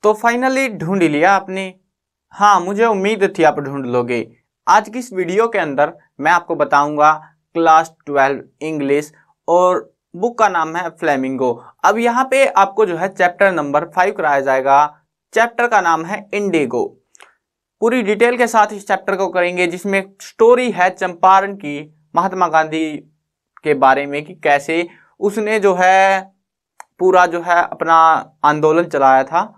तो फाइनली ढूंढ लिया आपने। हाँ, मुझे उम्मीद थी आप ढूंढ लोगे। आज की इस वीडियो के अंदर मैं आपको बताऊंगा क्लास 12 इंग्लिश और बुक का नाम है फ्लेमिंगो। अब यहाँ पे आपको जो है चैप्टर नंबर 5 कराया जाएगा। चैप्टर का नाम है इंडिगो। पूरी डिटेल के साथ इस चैप्टर को करेंगे, जिसमें स्टोरी है चंपारण की, महात्मा गांधी के बारे में कि कैसे उसने जो है पूरा जो है अपना आंदोलन चलाया था,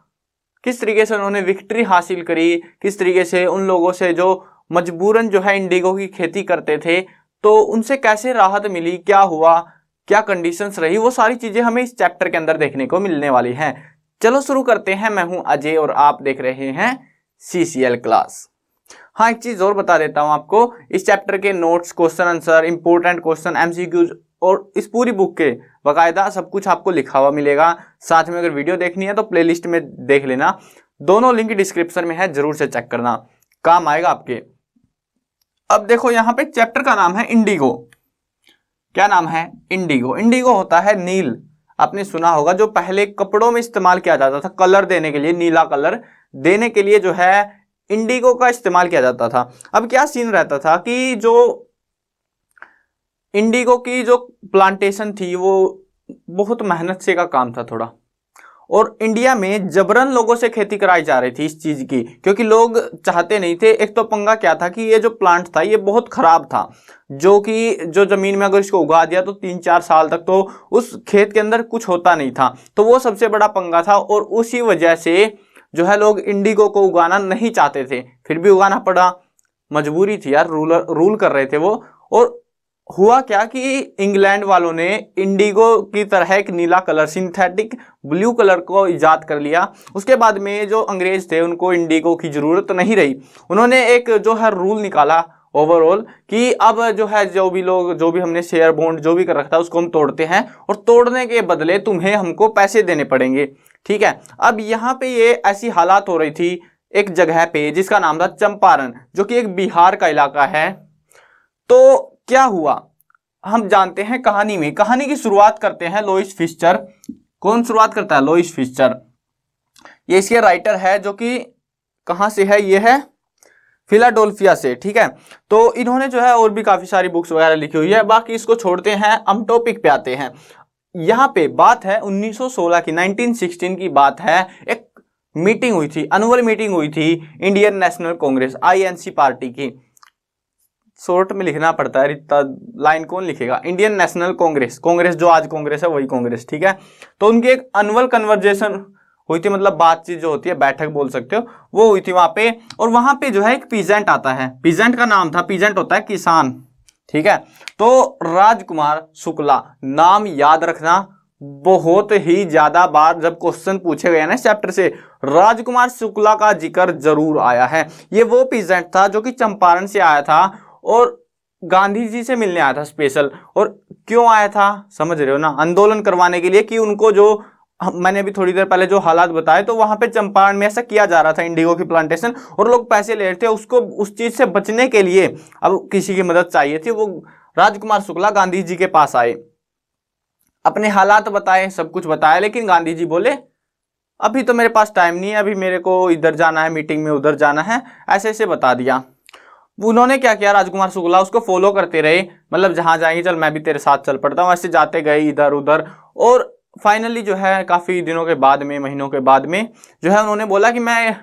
किस तरीके से उन्होंने विक्ट्री हासिल करी, किस तरीके से उन लोगों से जो मजबूरन जो है इंडिगो की खेती करते थे तो उनसे कैसे राहत मिली, क्या हुआ, क्या कंडीशंस रही, वो सारी चीजें हमें इस चैप्टर के अंदर देखने को मिलने वाली हैं। चलो शुरू करते हैं। मैं हूं अजय और आप देख रहे हैं CCL क्लास। हाँ, एक चीज और बता देता हूं आपको, इस चैप्टर के notes, question answer, important question, MCQs और इस पूरी बुक के बाकायदा सब कुछ आपको लिखा हुआ मिलेगा। साथ में अगर वीडियो देखनी है तो प्लेलिस्ट में देख लेना, दोनों लिंक डिस्क्रिप्शन में है, जरूर से चेक करना, काम आएगा आपके। अब देखो यहाँ पे चैप्टर का नाम है इंडिगो। क्या नाम है? इंडिगो। इंडिगो होता है नील। आपने सुना होगा, जो पहले कपड़ों में इस्तेमाल किया जाता था कलर देने के लिए, नीला कलर देने के लिए जो है इंडिगो का इस्तेमाल किया जाता था। अब क्या सीन रहता था कि जो इंडिगो की जो प्लांटेशन थी वो बहुत मेहनत से का काम था थोड़ा, और इंडिया में जबरन लोगों से खेती कराई जा रही थी इस चीज की, क्योंकि लोग चाहते नहीं थे। एक तो पंगा क्या था कि ये जो प्लांट था ये बहुत खराब था, जो कि जो जमीन में अगर इसको उगा दिया तो 3-4 साल तक तो उस खेत के अंदर कुछ होता नहीं था। तो वो सबसे बड़ा पंगा था, और उसी वजह से जो है लोग इंडिगो को उगाना नहीं चाहते थे, फिर भी उगाना पड़ा, मजबूरी थी यार, रूल कर रहे थे वो। और हुआ क्या कि इंग्लैंड वालों ने इंडिगो की तरह एक नीला कलर, सिंथेटिक ब्लू कलर को इजाद कर लिया। उसके बाद में जो अंग्रेज थे उनको इंडिगो की जरूरत नहीं रही। उन्होंने एक जो है रूल निकाला ओवरऑल कि अब जो है जो भी लोग, जो भी हमने शेयर बॉन्ड जो भी कर रखा था उसको हम तोड़ते हैं, और तोड़ने के बदले तुम्हें हमको पैसे देने पड़ेंगे। ठीक है। अब यहाँ पे ये ऐसी हालात हो रही थी एक जगह पे जिसका नाम था चंपारण, जो कि एक बिहार का इलाका है। तो क्या हुआ हम जानते हैं कहानी में। कहानी की शुरुआत करते हैं लोइस फिस्चर। कौन शुरुआत करता है? लोइस फिस्चर। ये इसके राइटर है, जो कि कहां से है? ये है फिलाडेल्फिया से। ठीक है। तो इन्होंने जो है और भी काफी सारी बुक्स वगैरह लिखी हुई है, बाकी इसको छोड़ते हैं, हम टॉपिक पे आते हैं। यहाँ पे बात है 1916 की, 1916 की बात है। एक मीटिंग हुई थी, एनुअल मीटिंग हुई थी Indian national Congress INC party की। शॉर्ट में लिखना पड़ता है, इतना लाइन कौन लिखेगा? इंडियन नेशनल कांग्रेस, कांग्रेस जो आज कांग्रेस है वही कांग्रेस। ठीक है। तो उनकी एक एनुअल कन्वर्जेशन हुई थी, मतलब बातचीत जो होती है, बैठक बोल सकते हो, वो हुई थी वहां पे। और वहां पे जो है एक पीजेंट आता है, पीजेंट का नाम था, पीजेंट होता है किसान। ठीक है। तो राजकुमार शुक्ला, नाम याद रखना, बहुत ही ज्यादा बार जब क्वेश्चन पूछे गए ना इस चैप्टर से, राजकुमार शुक्ला का जिक्र जरूर आया है। ये वो पीजेंट था जो कि चंपारण से आया था और गांधी जी से मिलने आया था स्पेशल। और क्यों आया था समझ रहे हो ना? आंदोलन करवाने के लिए, कि उनको जो मैंने अभी थोड़ी देर पहले जो हालात बताए, तो वहां पे चंपारण में ऐसा किया जा रहा था इंडिगो की प्लांटेशन, और लोग पैसे ले रहे थे उसको, उस चीज से बचने के लिए अब किसी की मदद चाहिए थी। वो राजकुमार शुक्ला गांधी जी के पास आए, अपने हालात बताए, सब कुछ बताया, लेकिन गांधी जी बोले अभी तो मेरे पास टाइम नहीं है, अभी मेरे को इधर जाना है, मीटिंग में उधर जाना है, ऐसे ऐसे बता दिया। उन्होंने क्या किया, राजकुमार शुक्ला उसको फॉलो करते रहे, मतलब जहां जाएंगे चल मैं भी तेरे साथ चल पड़ता हूँ, ऐसे जाते गए इधर उधर। और फाइनली जो है काफी दिनों के बाद में, महीनों के बाद में जो है उन्होंने बोला कि मैं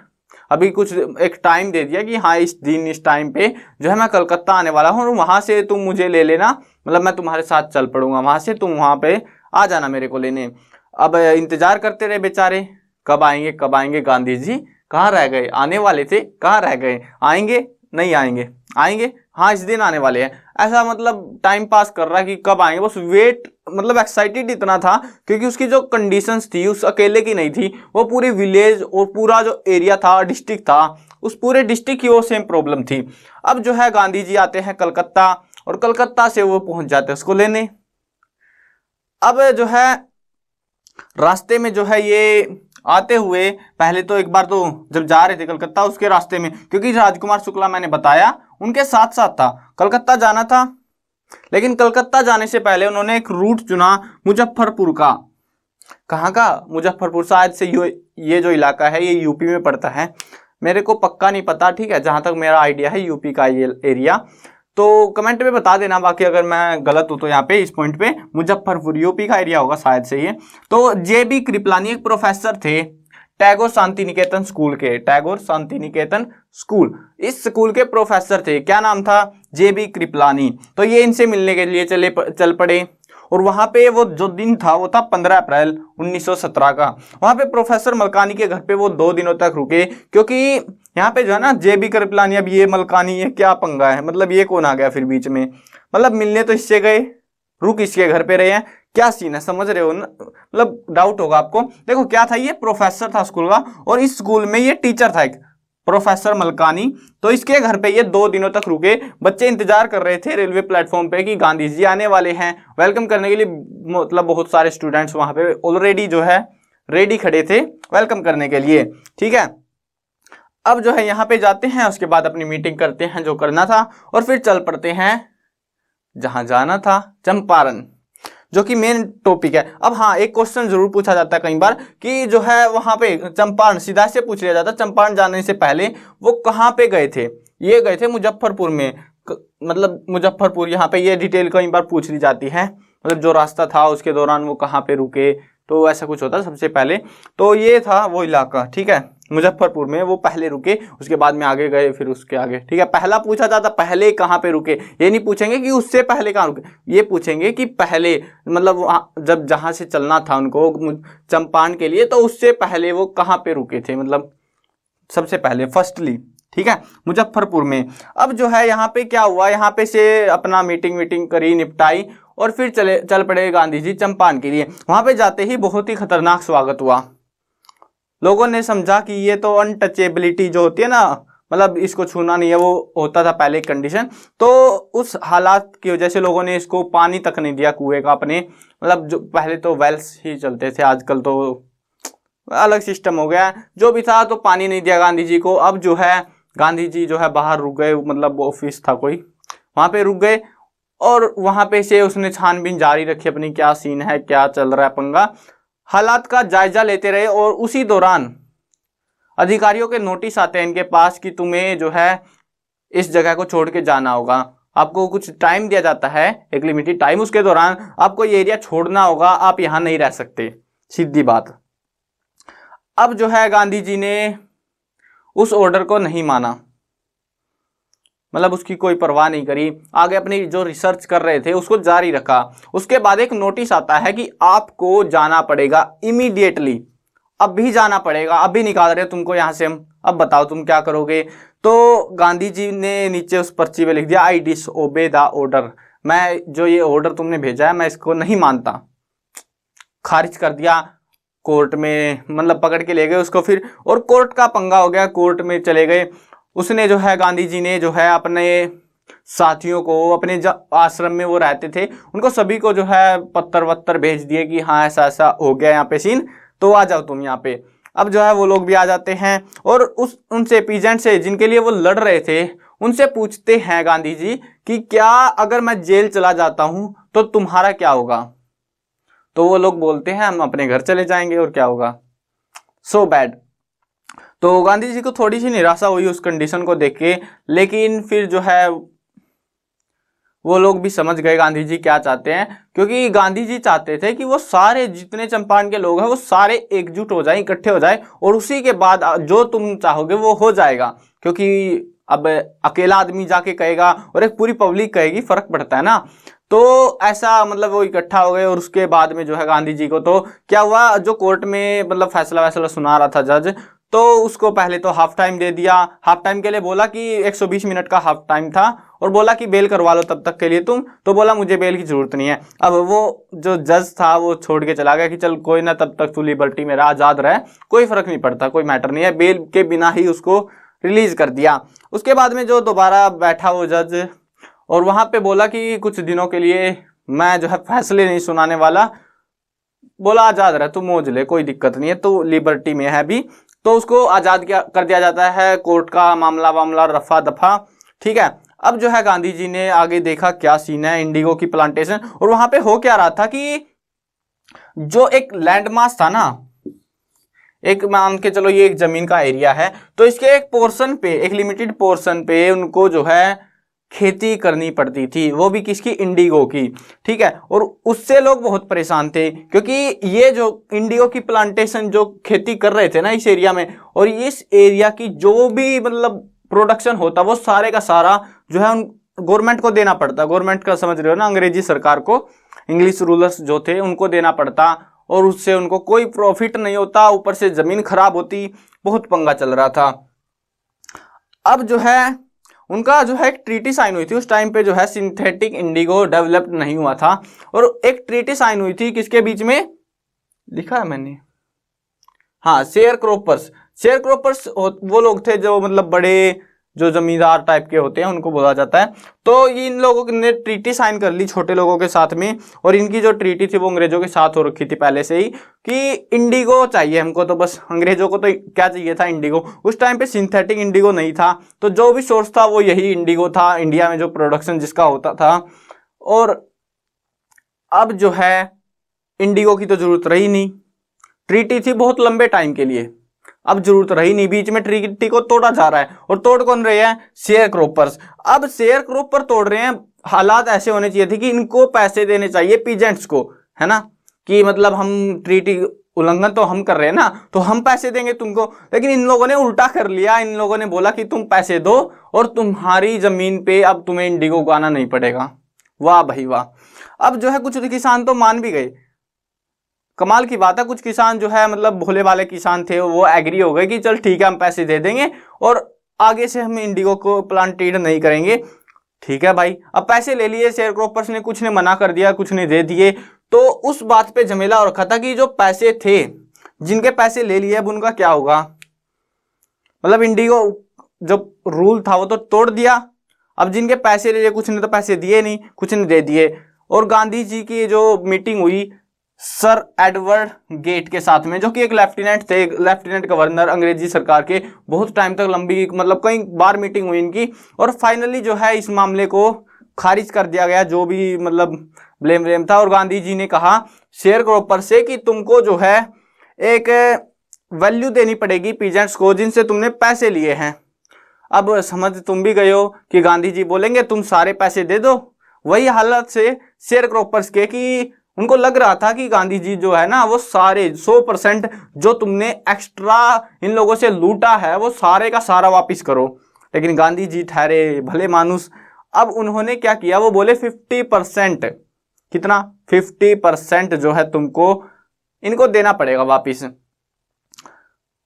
अभी कुछ एक टाइम दे दिया कि हाँ इस दिन इस टाइम पे जो है मैं कलकत्ता आने वाला हूँ, और वहां से तुम मुझे ले लेना, मतलब मैं तुम्हारे साथ चल पड़ूंगा, वहां से तुम वहां पे आ जाना मेरे को लेने। अब इंतजार करते रहे बेचारे, कब आएंगे कब आएंगे। गांधी जी कहाँ रह गए? आने वाले थे, कहाँ रह गए? आएंगे नहीं आएंगे, आएंगे हाँ इस दिन आने वाले हैं, ऐसा मतलब टाइम पास कर रहा है कि कब आएंगे, बस वेट। मतलब एक्साइटेड इतना था क्योंकि उसकी जो कंडीशंस थी उस अकेले की नहीं थी, वो पूरी विलेज और पूरा जो एरिया था, डिस्ट्रिक्ट था, उस पूरे डिस्ट्रिक्ट की वो सेम प्रॉब्लम थी। अब जो है गांधी जी आते हैं कलकत्ता, और कलकत्ता से वो पहुंच जाते हैं उसको लेने। अब जो है रास्ते में जो है ये आते हुए, पहले तो एक बार तो जब जा रहे थे कलकत्ता, उसके रास्ते में, क्योंकि राजकुमार शुक्ला मैंने बताया उनके साथ साथ था, कलकत्ता जाना था, लेकिन कलकत्ता जाने से पहले उन्होंने एक रूट चुना मुजफ्फरपुर का। कहाँ का? मुजफ्फरपुर, शायद से ये जो इलाका है ये यूपी में पड़ता है, मेरे को पक्का नहीं पता, ठीक है, जहाँ तक मेरा आइडिया है यूपी का ये एरिया। तो कमेंट में बता देना, बाकी अगर मैं गलत हूँ तो यहाँ पे इस पॉइंट पे मुजफ्फरपुर यूपी का एरिया होगा शायद से ये। तो जे.बी. कृपलानी एक प्रोफेसर थे टैगोर शांति निकेतन स्कूल के, टैगोर शांति निकेतन स्कूल, इस स्कूल के प्रोफेसर थे। क्या नाम था? जे.बी. कृपलानी। तो ये इनसे मिलने के लिए चल पड़े, और वहां पे वो जो दिन था वो था 15 अप्रैल 1917 का। वहां पे प्रोफेसर मलकानी के घर पे वो 2 दिनों तक रुके, क्योंकि यहाँ पे जो है ना जे.बी. कृपलानी, अब ये मलकानी, ये क्या पंगा है, मतलब ये कौन आ गया फिर बीच में, मतलब मिलने तो इससे गए, रुक इसके घर पे रहे हैं, क्या सीन है, समझ रहे हो ना, मतलब डाउट होगा आपको। देखो क्या था, ये प्रोफेसर था स्कूल का, और इस स्कूल में ये टीचर था एक प्रोफेसर मलकानी। तो इसके घर पे ये 2 दिनों तक रुके। बच्चे इंतजार कर रहे थे रेलवे प्लेटफॉर्म पे कि गांधी जी आने वाले हैं, वेलकम करने के लिए, मतलब बहुत सारे स्टूडेंट्स वहां पे ऑलरेडी जो है रेडी खड़े थे वेलकम करने के लिए, ठीक है। अब जो है यहाँ पे जाते हैं, उसके बाद अपनी मीटिंग करते हैं जो करना था, और फिर चल पड़ते हैं जहां जाना था, चंपारण, जो कि मेन टॉपिक है। अब हाँ, एक क्वेश्चन जरूर पूछा जाता है कई बार कि जो है वहां पे चंपारण, सीधा से पूछ लिया जाता है चंपारण जाने से पहले वो कहाँ पे गए थे। ये गए थे मुजफ्फरपुर में, मतलब मुजफ्फरपुर, यहाँ पे ये डिटेल कई बार पूछ ली जाती है, मतलब जो रास्ता था उसके दौरान वो कहाँ पे रुके, तो ऐसा कुछ होता है सबसे पहले। तो ये था वो इलाका, ठीक है, मुजफ्फरपुर में वो पहले रुके, उसके बाद में आगे गए, फिर उसके आगे, ठीक है। पहला पूछा जाता पहले कहाँ पे रुके, ये नहीं पूछेंगे कि उससे पहले कहाँ रुके, ये पूछेंगे कि पहले, मतलब जब जहाँ से चलना था उनको चंपारण के लिए, तो उससे पहले वो कहाँ पे रुके थे, मतलब सबसे पहले फर्स्टली, ठीक है, मुजफ्फरपुर में। अब जो है यहाँ पे क्या हुआ, यहाँ पे से अपना मीटिंग करी, निपटाई, और फिर चल पड़े गांधी जी चंपारण के लिए। वहां पे जाते ही बहुत ही खतरनाक स्वागत हुआ। लोगों ने समझा कि ये तो अनटचेबिलिटी जो होती है ना, मतलब इसको छूना नहीं है, वो होता था पहले कंडीशन। तो उस हालात की वजह से लोगों ने इसको पानी तक नहीं दिया कुएं का अपने, मतलब जो पहले तो वेल्स ही चलते थे, आजकल तो अलग सिस्टम हो गया, जो भी था, तो पानी नहीं दिया गांधी जी को। अब जो है गांधी जी जो है बाहर रुक गए, मतलब ऑफिस था कोई, वहां पे रुक गए, और वहां पे से उसने छानबीन जारी रखी अपनी, क्या सीन है, क्या चल रहा है पंगा, हालात का जायजा लेते रहे। और उसी दौरान अधिकारियों के नोटिस आते हैं इनके पास कि तुम्हें जो है इस जगह को छोड़ के जाना होगा, आपको कुछ टाइम दिया जाता है, एक लिमिटेड टाइम, उसके दौरान आपको ये एरिया छोड़ना होगा, आप यहां नहीं रह सकते, सीधी बात। अब जो है गांधी जी ने उस ऑर्डर को नहीं माना, मतलब उसकी कोई परवाह नहीं करी, आगे अपनी जो रिसर्च कर रहे थे उसको जारी रखा। उसके बाद एक नोटिस आता है कि आपको जाना पड़ेगा इमीडिएटली, अभी जाना पड़ेगा, अभी निकाल रहे हो तुमको यहाँ से हम, अब बताओ तुम क्या करोगे। तो गांधी जी ने नीचे उस पर्ची पे लिख दिया, आई डिसओबे द ऑर्डर, मैं जो ये ऑर्डर तुमने भेजा है मैं इसको नहीं मानता, खारिज कर दिया। कोर्ट में मतलब पकड़ के ले गए उसको फिर, और कोर्ट का पंगा हो गया, कोर्ट में चले गए। उसने जो है गांधी जी ने जो है अपने साथियों को, अपने आश्रम में वो रहते थे उनको सभी को जो है पत्थर वत्तर भेज दिए कि हाँ ऐसा ऐसा हो गया यहाँ पे सीन, तो आ जाओ तुम यहाँ पे। अब जो है वो लोग भी आ जाते हैं, और उनसे पीजेंट से जिनके लिए वो लड़ रहे थे उनसे पूछते हैं गांधी जी कि क्या अगर मैं जेल चला जाता हूं तो तुम्हारा क्या होगा। तो वो लोग बोलते हैं हम अपने घर चले जाएंगे, और क्या होगा, सो बैड। तो गांधी जी को थोड़ी सी निराशा हुई उस कंडीशन को देख के, लेकिन फिर जो है वो लोग भी समझ गए गांधी जी क्या चाहते हैं, क्योंकि गांधी जी चाहते थे कि वो सारे जितने चंपारण के लोग हैं वो सारे एकजुट हो जाएं, इकट्ठे हो जाएं, और उसी के बाद जो तुम चाहोगे वो हो जाएगा। क्योंकि अब अकेला आदमी जाके कहेगा और एक पूरी पब्लिक कहेगी, फर्क पड़ता है ना। तो ऐसा मतलब वो इकट्ठा हो गए, और उसके बाद में जो है गांधी जी को तो क्या हुआ, जो कोर्ट में मतलब फैसला वैसला सुना रहा था जज, तो उसको पहले तो हाफ टाइम दे दिया। हाफ टाइम के लिए बोला कि 120 मिनट का हाफ टाइम था, और बोला कि बेल करवा लो तब तक के लिए तुम, तो बोला मुझे बेल की जरूरत नहीं है। अब वो जो जज था वो छोड़ के चला गया कि चल कोई ना, तब तक तू लिबर्टी में रह, आजाद रहे, कोई फर्क नहीं पड़ता, कोई मैटर नहीं है, बेल के बिना ही उसको रिलीज कर दिया। उसके बाद में जो दोबारा बैठा वो जज, और वहां पे बोला कि कुछ दिनों के लिए मैं जो है फैसले नहीं सुनाने वाला, बोला आजाद रहे, तू मौज ले, कोई दिक्कत नहीं है, तो लिबर्टी में है अभी। तो उसको आजाद कर दिया जाता है, कोर्ट का मामला रफा दफा, ठीक है। अब जो है गांधी जी ने आगे देखा क्या सीन है, इंडिगो की प्लांटेशन, और वहां पे हो क्या रहा था कि जो एक लैंड मास था ना, एक मान के चलो ये एक जमीन का एरिया है, तो इसके एक पोर्शन पे, एक लिमिटेड पोर्शन पे उनको जो है खेती करनी पड़ती थी, वो भी किसकी, इंडिगो की। ठीक है, और उससे लोग बहुत परेशान थे, क्योंकि ये जो इंडिगो की प्लांटेशन जो खेती कर रहे थे ना इस एरिया में, और इस एरिया की जो भी मतलब प्रोडक्शन होता वो सारे का सारा जो है उन गवर्नमेंट को देना पड़ता। गवर्नमेंट का समझ रहे हो ना, अंग्रेजी सरकार को, इंग्लिश रूलर्स जो थे उनको देना पड़ता, और उससे उनको कोई प्रॉफिट नहीं होता, ऊपर से जमीन खराब होती, बहुत पंगा चल रहा था। अब जो है उनका जो है एक ट्रीटी साइन हुई थी उस टाइम पे, जो है सिंथेटिक इंडिगो डेवलप्ड नहीं हुआ था, और एक ट्रीटी साइन हुई थी किसके बीच में, लिखा है मैंने, हाँ, शेयर क्रोपर्स। शेयर क्रोपर्स वो लोग थे जो मतलब बड़े जो जमींदार टाइप के होते हैं उनको बोला जाता है। तो इन लोगों ने ट्रीटी साइन कर ली छोटे लोगों के साथ में, और इनकी जो ट्रीटी थी वो अंग्रेजों के साथ हो रखी थी पहले से ही, कि इंडिगो चाहिए हमको। तो बस अंग्रेजों को तो क्या चाहिए था, इंडिगो। उस टाइम पे सिंथेटिक इंडिगो नहीं था, तो जो भी सोर्स था वो यही इंडिगो था, इंडिया में जो प्रोडक्शन जिसका होता था। और अब जो है इंडिगो की तो जरूरत रही नहीं, ट्रीटी थी बहुत लंबे टाइम के लिए, अब जरूरत रही नहीं, बीच में ट्रीटी को तोड़ा जा रहा है, और तोड़ कौन रहे हैं, शेयर क्रोपर्स। अब शेयर क्रोपर तोड़ रहे हैं, हालात ऐसे होने चाहिए थे कि इनको पैसे देने चाहिए पीजेंट्स को, है ना, कि मतलब हम ट्रीटी उल्लंघन तो हम कर रहे हैं ना, तो हम पैसे देंगे तुमको। लेकिन इन लोगों ने उल्टा कर लिया, इन लोगों ने बोला कि तुम पैसे दो और तुम्हारी जमीन पे अब तुम्हें इंडिगो उगाना नहीं पड़ेगा। वाह भाई वाह। अब जो है कुछ किसान तो मान भी गए, कमाल की बात है, कुछ किसान जो है मतलब भोले वाले किसान थे, वो एग्री हो गए कि चल ठीक है हम पैसे दे देंगे और आगे से हम इंडिगो को प्लांटेड नहीं करेंगे। ठीक है भाई, अब पैसे ले लिए शेयर क्रोपर्स ने, कुछ ने मना कर दिया, कुछ ने दे दिए। तो उस बात पे झमेला हो रखा था कि जो पैसे थे, जिनके पैसे ले लिए अब उनका क्या होगा। मतलब इंडिगो जो रूल था वो तो तोड़ दिया, अब जिनके पैसे ले लिए, कुछ ने तो पैसे दिए नहीं, कुछ ने दे दिए। और गांधी जी की जो मीटिंग हुई सर एडवर्ड गेट के साथ में, जो कि एक लेफ्टिनेंट थे, लेफ्टिनेंट गवर्नर अंग्रेजी सरकार के, बहुत टाइम तक लंबी मतलब कई बार मीटिंग हुई इनकी, और फाइनली जो है इस मामले को खारिज कर दिया गया, जो भी मतलब ब्लेम व्लेम था। और गांधी जी ने कहा शेयर क्रोपर से कि तुमको जो है एक वैल्यू देनी पड़ेगी पीजेंट्स को जिनसे तुमने पैसे लिए हैं। अब समझ तुम भी गए हो कि गांधी जी बोलेंगे तुम सारे पैसे दे दो। वही हालत से शेयर क्रोपर्स के, कि उनको लग रहा था कि गांधी जी जो है ना वो सारे 100% जो तुमने एक्स्ट्रा इन लोगों से लूटा है वो सारे का सारा वापस करो। लेकिन गांधी जी ठहरे भले मानुस। अब उन्होंने क्या किया, वो बोले 50%, कितना, 50% जो है तुमको इनको देना पड़ेगा वापिस।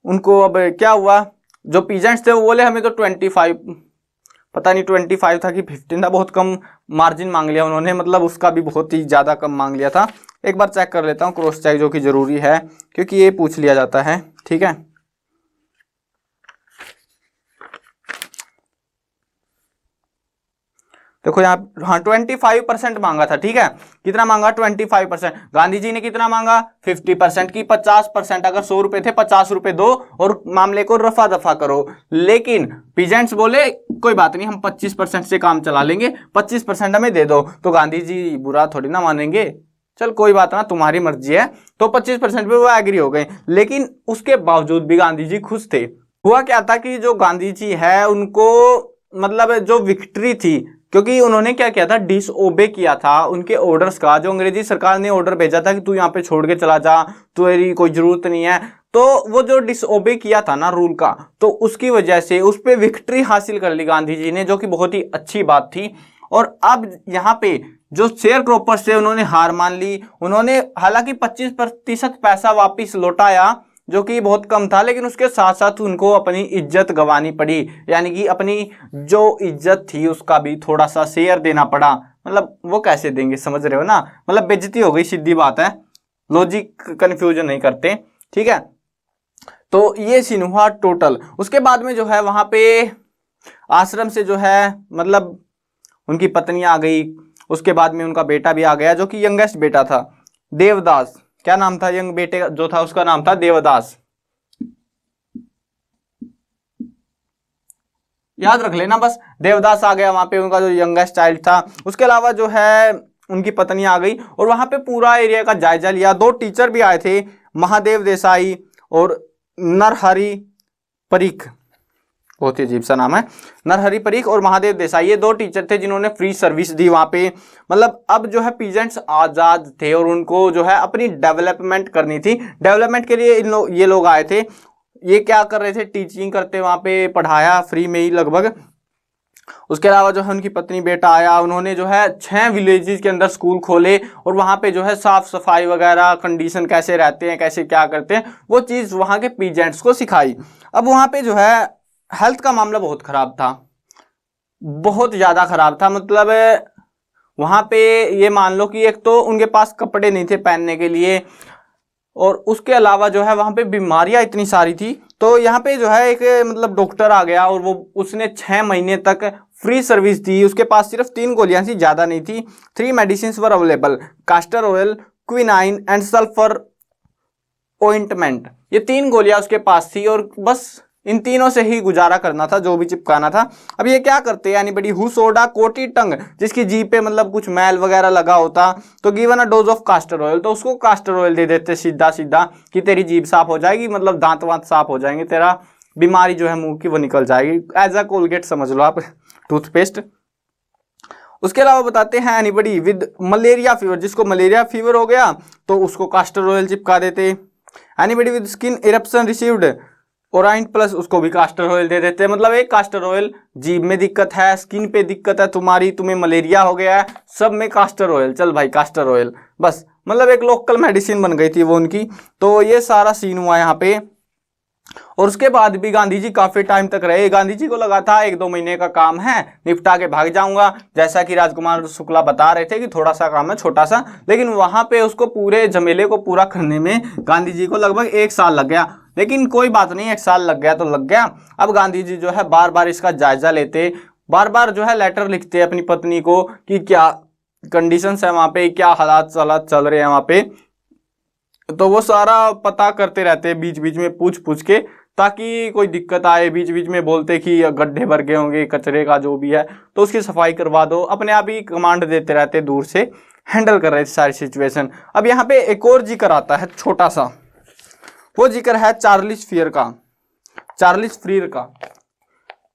उनको अब क्या हुआ, जो पीजेंट्स थे वो बोले हमें तो 25, पता नहीं 25 था कि 15 था, बहुत कम मार्जिन मांग लिया उन्होंने, मतलब उसका भी बहुत ही ज़्यादा कम मांग लिया था। एक बार चेक कर लेता हूँ, क्रॉस चेक जो कि ज़रूरी है क्योंकि ये पूछ लिया जाता है। ठीक है, देखो यहाँ, हाँ 25% मांगा था। ठीक है, कितना मांगा, 25%। गांधी जी ने कितना मांगा, 50% की 50%, अगर 100 रुपए थे 50 रुपए दो और मामले को रफा दफा करो। लेकिन पीजेंट्स बोले कोई बात नहीं, हम 25% से काम चला लेंगे, 25% हमें दे दो। तो गांधी जी बुरा थोड़ी ना मानेंगे, चल कोई बात ना, तुम्हारी मर्जी है। तो 25% पे वो एग्री हो गए। लेकिन उसके बावजूद भी गांधी जी खुश थे। हुआ क्या था कि जो गांधी जी है उनको मतलब जो विक्ट्री थी, क्योंकि उन्होंने क्या किया था, डिसओबे किया था उनके ऑर्डर्स का। जो अंग्रेजी सरकार ने ऑर्डर भेजा था कि तू यहाँ पे छोड़ के चला जा, तेरी कोई जरूरत नहीं है, तो वो जो डिसओबे किया था ना रूल का, तो उसकी वजह से उस पर विक्ट्री हासिल कर ली गांधी जी ने, जो कि बहुत ही अच्छी बात थी। और अब यहाँ पे जो शेयर क्रोपर्स थे उन्होंने हार मान ली। उन्होंने हालांकि 25% पैसा वापिस लौटाया, जो कि बहुत कम था, लेकिन उसके साथ साथ उनको अपनी इज्जत गंवानी पड़ी, यानी कि अपनी जो इज्जत थी उसका भी थोड़ा सा शेयर देना पड़ा। मतलब वो कैसे देंगे, समझ रहे हो ना, मतलब बेइज्जती हो गई, सीधी बात है, लॉजिक कंफ्यूजन नहीं करते। ठीक है, तो ये सीन हुआ टोटल। उसके बाद में जो है वहां पे आश्रम से जो है मतलब उनकी पत्नी आ गई, उसके बाद में उनका बेटा भी आ गया, जो कि यंगेस्ट बेटा था, देवदास। क्या नाम था यंग बेटे जो था, उसका नाम था देवदास, याद रख लेना बस। देवदास आ गया वहां पे, उनका जो यंगेस्ट चाइल्ड था। उसके अलावा जो है उनकी पत्नी आ गई और वहां पे पूरा एरिया का जायजा लिया। 2 टीचर भी आए थे, महादेव देसाई और नरहरि परीख, बहुत ही अजीब सा नाम है, नरहरि परीख और महादेव देसाई, ये 2 टीचर थे जिन्होंने फ्री सर्विस दी वहां पे। मतलब अब जो है पीजेंट्स आजाद थे और उनको जो है अपनी डेवलपमेंट करनी थी। डेवलपमेंट के लिए ये लोग आए थे। ये क्या कर रहे थे, टीचिंग करते वहां पे, पढ़ाया फ्री में ही लगभग। उसके अलावा जो है उनकी पत्नी बेटा आया, उन्होंने जो है 6 विलेजेस के अंदर स्कूल खोले और वहां पे जो है साफ सफाई वगैरह, कंडीशन कैसे रहते हैं, कैसे क्या करते हैं, वो चीज़ वहां के पीजेंट्स को सिखाई। अब वहां पे जो है हेल्थ का मामला बहुत खराब था, बहुत ज़्यादा खराब था। मतलब वहां पे ये मान लो कि एक तो उनके पास कपड़े नहीं थे पहनने के लिए और उसके अलावा जो है वहां पे बीमारियां इतनी सारी थी। तो यहाँ पे जो है एक मतलब डॉक्टर आ गया और वो उसने 6 महीने तक फ्री सर्विस दी। उसके पास सिर्फ 3 गोलियां थी, ज़्यादा नहीं थी। 3 medicine were available, caster oil, quinine and sulphur ointment, ये 3 गोलियां उसके पास थी और बस इन तीनों से ही गुजारा करना था, जो भी चिपकाना था। अब ये क्या करते हैं, एनीबडी हु सोडा कोटी टंग, जिसकी जीभ पे मतलब कुछ मैल वगैरह लगा होता तो given a dose of caster oil, तो उसको कास्टर ऑयल दे देते सीधा सीधा कि तेरी जीभ साफ हो जाएगी, मतलब दांत वांत साफ हो जाएंगे, तेरा बीमारी जो है मुंह की वो निकल जाएगी। एज अ कोलगेट समझ लो आप, टूथपेस्ट। उसके अलावा बताते हैं एनीबडी विद मलेरिया फीवर, जिसको मलेरिया फीवर हो गया तो उसको कास्टर ऑयल चिपका देते। Anybody with skin eruption received urine plus, उसको भी कास्टर ऑयल दे देते हैं। मतलब एक कास्टर ऑयल, जीभ में दिक्कत है, स्किन पे दिक्कत है तुम्हारी, तुम्हें मलेरिया हो गया है, सब में कास्टर ऑयल, चल भाई कास्टर ऑयल, बस मतलब एक लोकल मेडिसिन बन गई थी वो उनकी। तो ये सारा सीन हुआ यहाँ पे। और उसके बाद भी गांधी जी काफी टाइम तक रहे। गांधी जी को लगा था 1-2 महीने का काम है, निपटा के भाग जाऊंगा, जैसा कि राजकुमार शुक्ला बता रहे थे कि थोड़ा सा काम है, छोटा सा, लेकिन वहां पे उसको पूरे झमेले को पूरा करने में गांधी जी को लगभग 1 साल लग गया। लेकिन कोई बात नहीं, 1 साल लग गया तो लग गया। अब गांधी जी जो है बार बार इसका जायजा लेते, बार बार जो है लेटर लिखते अपनी पत्नी को कि क्या कंडीशंस है वहां पे, क्या हालात चल रहे हैं वहां पे, तो वो सारा पता करते रहते बीच बीच में पूछ पूछ के, ताकि कोई दिक्कत आए। बीच बीच में बोलते कि गड्ढे भर गए होंगे कचरे का जो भी है तो उसकी सफाई करवा दो, अपने आप ही कमांड देते रहते, दूर से हैंडल कर रहे थे सारी सिचुएशन। अब यहाँ पे एक और जिक्र आता है छोटा सा, वो जिक्र है चार्ल्स फियर का। चार्ल्स फ्रीर का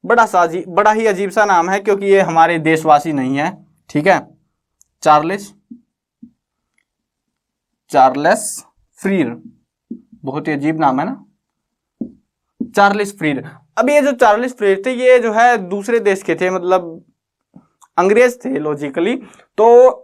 बड़ा ही अजीब सा नाम है क्योंकि ये हमारे देशवासी नहीं है, ठीक है। चार्ल्स फ्रीर, बहुत ही अजीब नाम है ना, चार्ल्स फ्रीर। अब ये जो चार्ल्स फ्रीर थे ये जो है दूसरे देश के थे, मतलब अंग्रेज थे लॉजिकली। तो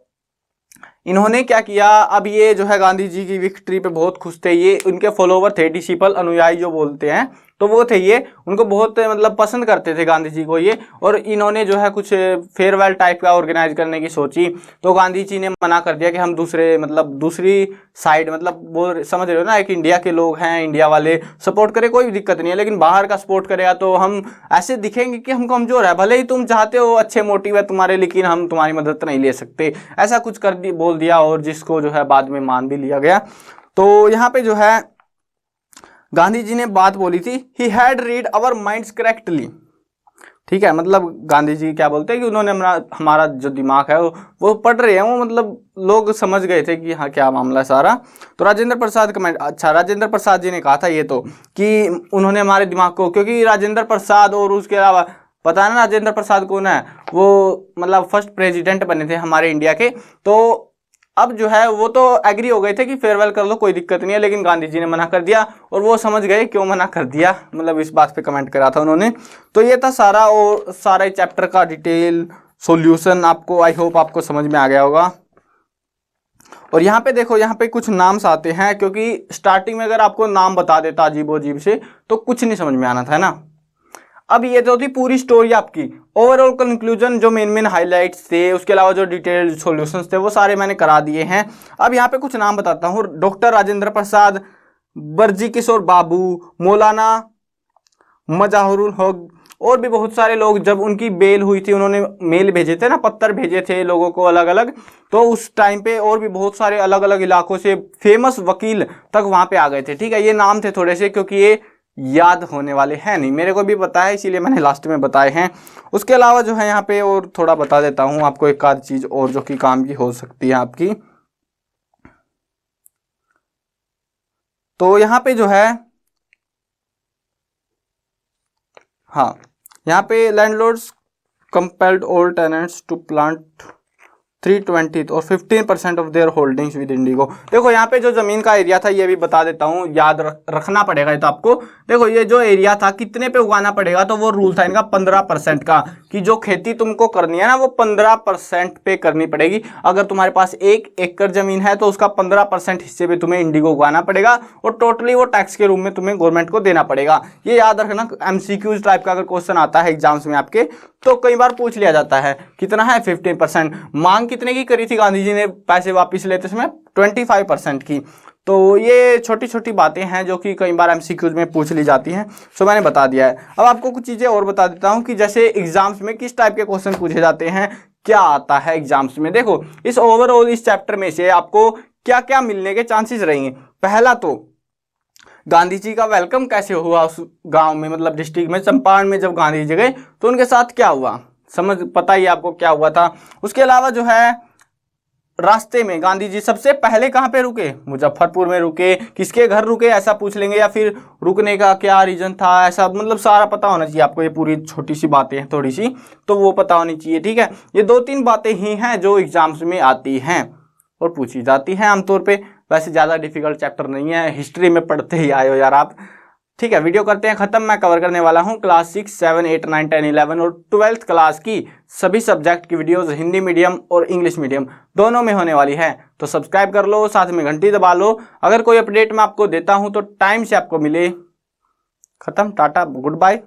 इन्होंने क्या किया, अब ये जो है गांधी जी की विक्ट्री पे बहुत खुश थे, ये उनके फॉलोवर थे, डिसिपल, अनुयायी जो बोलते हैं, तो वो थे ये, उनको बहुत मतलब पसंद करते थे गांधी जी को ये। और इन्होंने जो है कुछ फेयरवेल टाइप का ऑर्गेनाइज करने की सोची, तो गांधी जी ने मना कर दिया कि हम दूसरी साइड, मतलब वो समझ रहे हो ना, एक इंडिया के लोग हैं, इंडिया वाले सपोर्ट करे कोई दिक्कत नहीं है, लेकिन बाहर का सपोर्ट करेगा तो हम ऐसे दिखेंगे कि हम कमजोर है, भले ही तुम चाहते हो, अच्छे मोटिव है तुम्हारे, लेकिन हम तुम्हारी मदद नहीं ले सकते, ऐसा कुछ बोल दिया, और जिसको जो है बाद में मान भी लिया गया। तो यहाँ पे जो है गांधी जी ने बात बोली थी, he had read our minds correctly, ठीक है। मतलब गांधी जी क्या बोलते हैं कि उन्होंने हमारा जो दिमाग है वो पढ़ रहे हैं, वो मतलब लोग समझ गए थे कि हाँ क्या मामला है सारा। तो राजेंद्र प्रसाद कमेंट, अच्छा राजेंद्र प्रसाद जी ने कहा था ये तो, कि उन्होंने हमारे दिमाग को, क्योंकि राजेंद्र प्रसाद और उसके अलावा पता है ना राजेंद्र प्रसाद कौन है, वो मतलब फर्स्ट प्रेसिडेंट बने थे हमारे इंडिया के। तो अब जो है वो तो एग्री हो गए थे कि फेयरवेल कर लो कोई दिक्कत नहीं है, लेकिन गांधी जी ने मना कर दिया, और वो समझ गए क्यों मना कर दिया, मतलब इस बात पे कमेंट करा था उन्होंने। तो ये था सारा, और सारा चैप्टर का डिटेल सॉल्यूशन आपको, आई होप आपको समझ में आ गया होगा। और यहाँ पे देखो, यहाँ पे कुछ नाम्स आते हैं, क्योंकि स्टार्टिंग में अगर आपको नाम बता देता अजीबो अजीब से तो कुछ नहीं समझ में आना था ना। अब ये तो थी पूरी स्टोरी आपकी, ओवरऑल कंक्लूजन, जो मेन हाइलाइट्स थे, उसके अलावा जो डिटेल्ड सॉल्यूशंस थे वो सारे मैंने करा दिए हैं। अब यहाँ पे कुछ नाम बताता हूँ, डॉक्टर राजेंद्र प्रसाद, बरजी किशोर बाबू, मौलाना मजाहरुल हक, और भी बहुत सारे लोग। जब उनकी बेल हुई थी, उन्होंने मेल भेजे थे ना, पत्थर भेजे थे लोगों को अलग अलग, तो उस टाइम पे और भी बहुत सारे अलग अलग इलाकों से फेमस वकील तक वहाँ पे आ गए थे, ठीक है। ये नाम थे थोड़े से, क्योंकि ये याद होने वाले हैं नहीं, मेरे को भी पता है इसीलिए मैंने लास्ट में बताए हैं। उसके अलावा जो है यहाँ पे और थोड़ा बता देता हूँ आपको एक आध चीज़ और जो कि काम की हो सकती है आपकी। तो यहाँ पे जो है, हाँ, यहाँ पे landlords compelled all tenants to plant 3/20 और 15% of their holdings with indigo. देखो यहाँ पे जो जमीन का एरिया था ये भी बता देता हूँ, याद रखना पड़ेगा ये तो आपको। देखो ये जो एरिया था कितने पे उगाना पड़ेगा, तो वो रूल था इनका 15% का, कि जो खेती तुमको करनी है ना वो 15% पे करनी पड़ेगी। अगर तुम्हारे पास 1 एकड़ जमीन है तो उसका 15% हिस्से पे तुम्हें इंडिगो उगाना पड़ेगा और टोटली वो टैक्स के रूप में तुम्हें गवर्नमेंट को देना पड़ेगा। ये याद रखना, MCQs टाइप का अगर क्वेश्चन आता है एग्जाम्स में आपके तो कई बार पूछ लिया जाता है। कितना है 15%। मांग कितने की करी थी गांधी जी ने पैसे वापस लेते समय? 25% की। तो ये छोटी छोटी बातें हैं जो कि कई बार MCQs में पूछ ली जाती हैं, सो मैंने बता दिया है। अब आपको कुछ चीज़ें और बता देता हूं कि जैसे एग्जाम्स में किस टाइप के क्वेश्चन पूछे जाते हैं, क्या आता है एग्जाम्स में। देखो इस ओवरऑल इस चैप्टर में से आपको क्या क्या मिलने के चांसेस रहेंगे। पहला तो गांधी जी का वेलकम कैसे हुआ उस गांव में, मतलब डिस्ट्रिक्ट में चंपारण में जब गांधी जी गए तो उनके साथ क्या हुआ, समझ पता ही आपको क्या हुआ था। उसके अलावा जो है रास्ते में गांधी जी सबसे पहले कहाँ पे रुके? मुजफ्फरपुर में रुके। किसके घर रुके ऐसा पूछ लेंगे, या फिर रुकने का क्या रीजन था, ऐसा मतलब सारा पता होना चाहिए आपको। ये पूरी छोटी सी बातें हैं थोड़ी सी, तो वो पता होनी चाहिए, ठीक है। ये 2-3 बातें ही हैं जो एग्जाम्स में आती हैं और पूछी जाती हैं आमतौर पे। वैसे ज़्यादा डिफिकल्ट चैप्टर नहीं है, हिस्ट्री में पढ़ते ही आए हो यार आप, ठीक है। वीडियो करते हैं खत्म। मैं कवर करने वाला हूं क्लास 6, 7, 8, 9, 10, 11 और 12th क्लास की सभी सब्जेक्ट की वीडियोस, हिंदी मीडियम और इंग्लिश मीडियम दोनों में होने वाली है। तो सब्सक्राइब कर लो, साथ में घंटी दबा लो। अगर कोई अपडेट मैं आपको देता हूं तो टाइम से आपको मिले। खत्म, टाटा, गुड बाय।